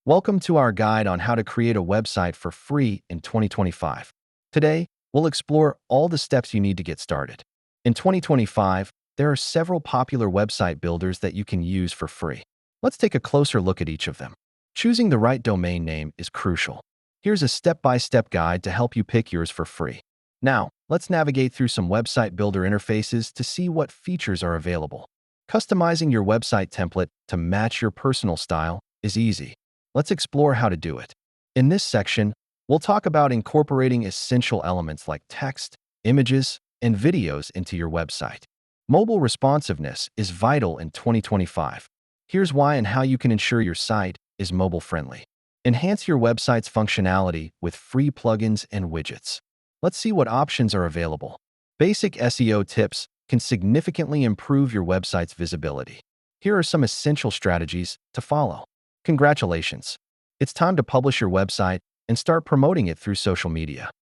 Welcome to our guide on how to create a website for free in 2025. Today, we'll explore all the steps you need to get started. In 2025, there are several popular website builders that you can use for free. Let's take a closer look at each of them. Choosing the right domain name is crucial. Here's a step-by-step guide to help you pick yours for free. Now, let's navigate through some website builder interfaces to see what features are available. Customizing your website template to match your personal style is easy. Let's explore how to do it. In this section, we'll talk about incorporating essential elements like text, images, and videos into your website. Mobile responsiveness is vital in 2025. Here's why and how you can ensure your site is mobile-friendly. Enhance your website's functionality with free plugins and widgets. Let's see what options are available. Basic SEO tips can significantly improve your website's visibility. Here are some essential strategies to follow. Congratulations! It's time to publish your website and start promoting it through social media.